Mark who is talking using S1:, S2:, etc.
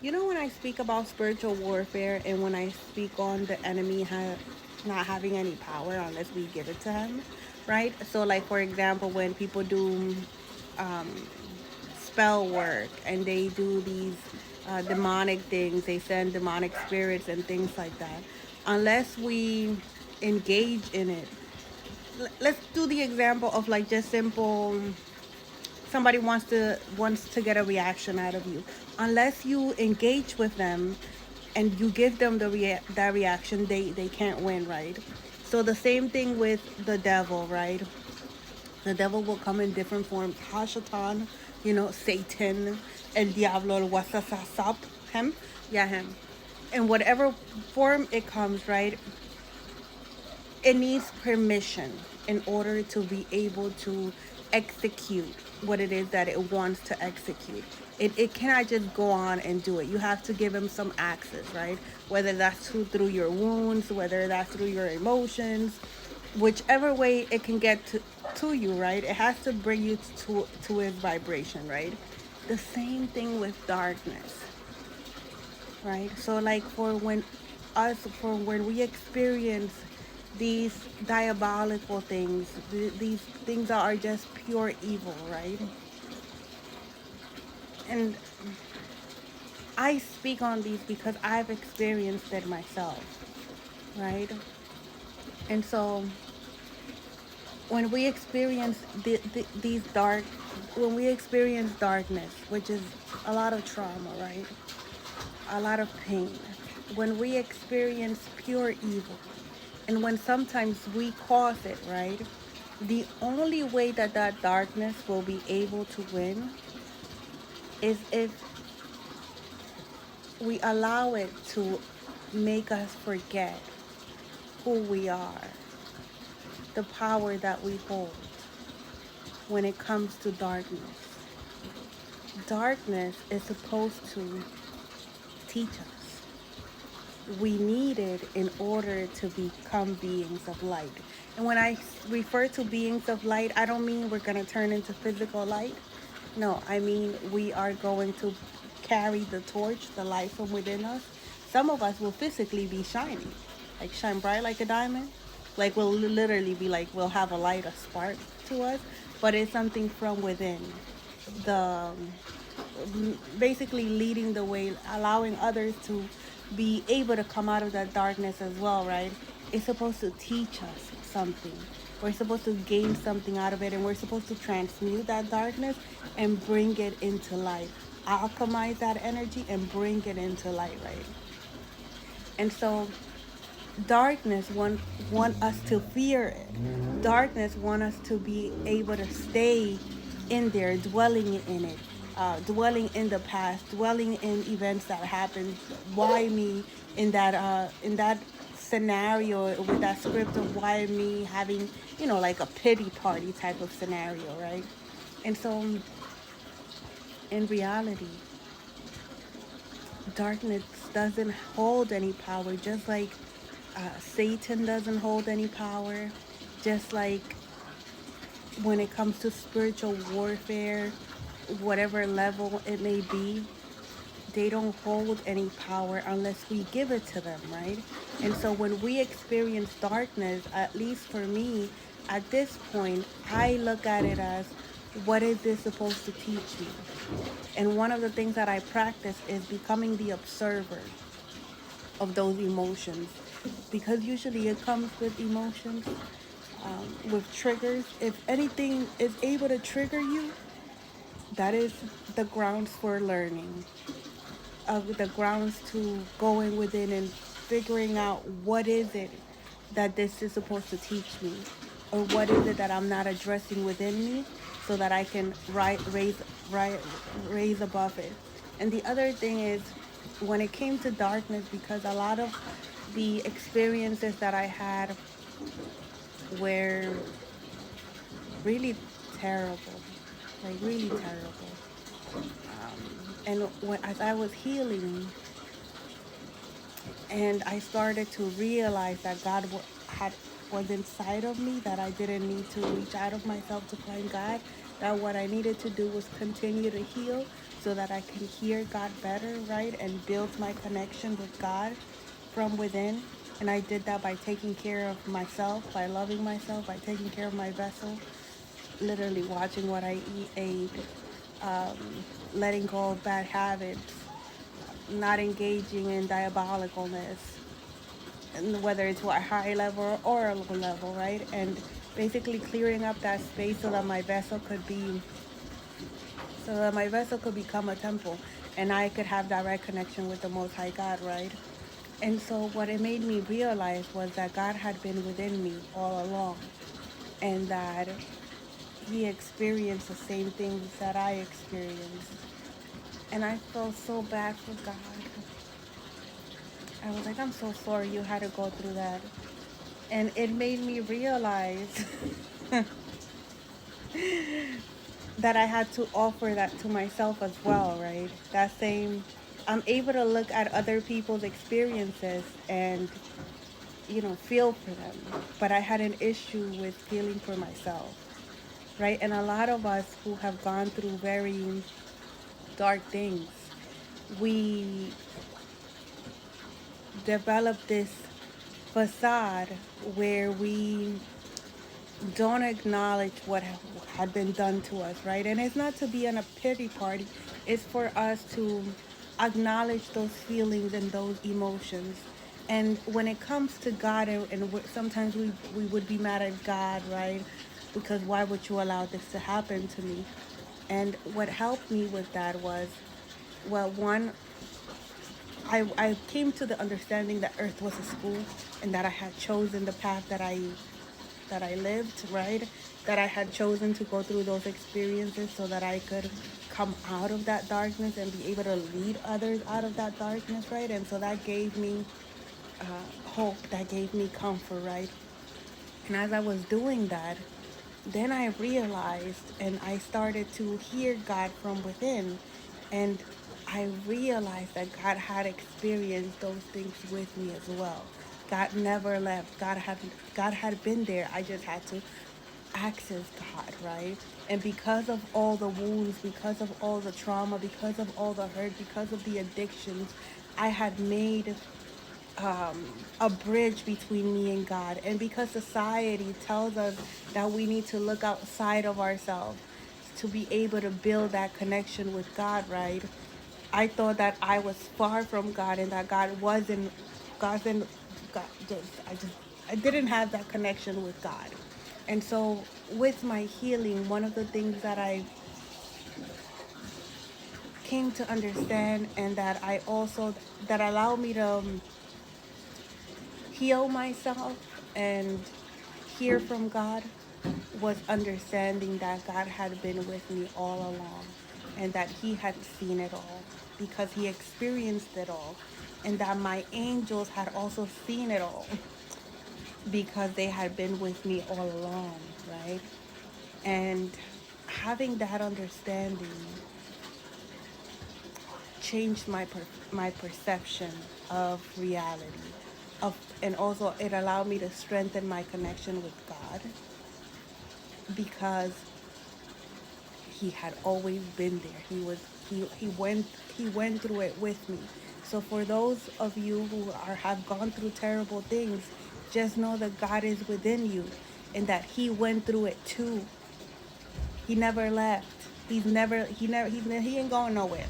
S1: You know, when I speak about spiritual warfare and when I speak on the enemy not having any power unless we give it to him, right? So, like, for example, when people do um, spell work and they do these demonic things, they send demonic spirits and things like that. Unless we engage in it, let's do the example of like just simple somebody wants to get a reaction out of you. Unless you engage with them and you give them that reaction, they can't win, right? So the same thing with the devil, right? The devil will come in different forms. Hashatan, Satan, El Diablo, El Wasasasap, him, yeah, him. In whatever form it comes, right? It needs permission in order to be able to execute what it is that it wants to execute. It cannot just go on and do it. You have to give him some access, right? Whether that's through your wounds, whether that's through your emotions, whichever way it can get to you, right? It has to bring you to his vibration, right? The same thing with darkness, right? So like for when we experience these diabolical things, these things that are just pure evil, right? And I speak on these because I've experienced it myself, right? And so when we experience these when we experience darkness, which is a lot of trauma, right? A lot of pain. When we experience pure evil, and when sometimes we cause it, right? The only way that that darkness will be able to win is if we allow it to make us forget who we are, the power that we hold when it comes to darkness. Darkness is supposed to teach us. We need it in order to become beings of light. And when I refer to beings of light, I don't mean we're going to turn into physical light. No, I mean we are going to carry the torch, the light from within us. Some of us will physically be shining, like shine bright like a diamond. Like we'll literally be like, we'll have a light, a spark to us, but it's something from within. The basically leading the way, allowing others to be able to come out of that darkness as well, right? It's supposed to teach us something. We're supposed to gain something out of it, and we're supposed to transmute that darkness and bring it into light. Alchemize that energy and bring it into light, right? And so darkness want us to fear it. Darkness want us to be able to stay in there, dwelling in it, dwelling in the past, dwelling in events that happened. Why me in that scenario with that script of why me having like a pity party type of scenario, right? And so in reality, darkness doesn't hold any power, just like Satan doesn't hold any power, just like when it comes to spiritual warfare, whatever level it may be, they don't hold any power unless we give it to them, right? And so when we experience darkness, at least for me, at this point, I look at it as, what is this supposed to teach me? And one of the things that I practice is becoming the observer of those emotions, because usually it comes with emotions, with triggers. If anything is able to trigger you, that is the grounds for learning, the grounds to going within and figuring out what is it that this is supposed to teach me, or what is it that I'm not addressing within me, so that I can rise, raise above it. And the other thing is, when it came to darkness, because a lot of the experiences that I had were really terrible, like really terrible. And as I was healing, and I started to realize that had was inside of me, that I didn't need to reach out of myself to find God, that what I needed to do was continue to heal. so that I can hear God better, right? And build my connection with God from within. And I did that by taking care of myself, by loving myself, by taking care of my vessel, literally watching what I ate, um, letting go of bad habits, not engaging in diabolicalness, and whether it's a high level or a low level, right? And basically clearing up that space so that my vessel could become a temple and I could have direct connection with the Most High God, right? And so what it made me realize was that God had been within me all along, and that he experienced the same things that I experienced. And I felt so bad for God. I was like, I'm so sorry you had to go through that. And it made me realize that I had to offer that to myself as well, right? That same, I'm able to look at other people's experiences and, feel for them. But I had an issue with feeling for myself, right? And a lot of us who have gone through very dark things, we develop this facade where we don't acknowledge what had been done to us, right? And it's not to be in a pity party, it's for us to acknowledge those feelings and those emotions. And when it comes to God, and sometimes we would be mad at God, right? Because why would you allow this to happen to me? And what helped me with that was, well, one, I came to the understanding that Earth was a school and that I had chosen the path that I lived, right? That I had chosen to go through those experiences so that I could come out of that darkness and be able to lead others out of that darkness, right? And so that gave me hope, that gave me comfort, right? And as I was doing that, then I realized and I started to hear God from within. And I realized that God had experienced those things with me as well. God never left. God had been there. I just had to access God, right? And because of all the wounds, because of all the trauma, because of all the hurt, because of the addictions, I had made a bridge between me and God. And because society tells us that we need to look outside of ourselves to be able to build that connection with God, right? I thought that I was far from God and that God and God I didn't have that connection with God. And so with my healing, one of the things that I came to understand and that allowed me to heal myself and hear from God was understanding that God had been with me all along and that he had seen it all because he experienced it all, and that my angels had also seen it all because they had been with me all along, right? And having that understanding changed my perception of reality, and also it allowed me to strengthen my connection with God because he had always been there. He went through it with me. So for those of you who have gone through terrible things, just know that God is within you and that he went through it too. He never left. He ain't going nowhere.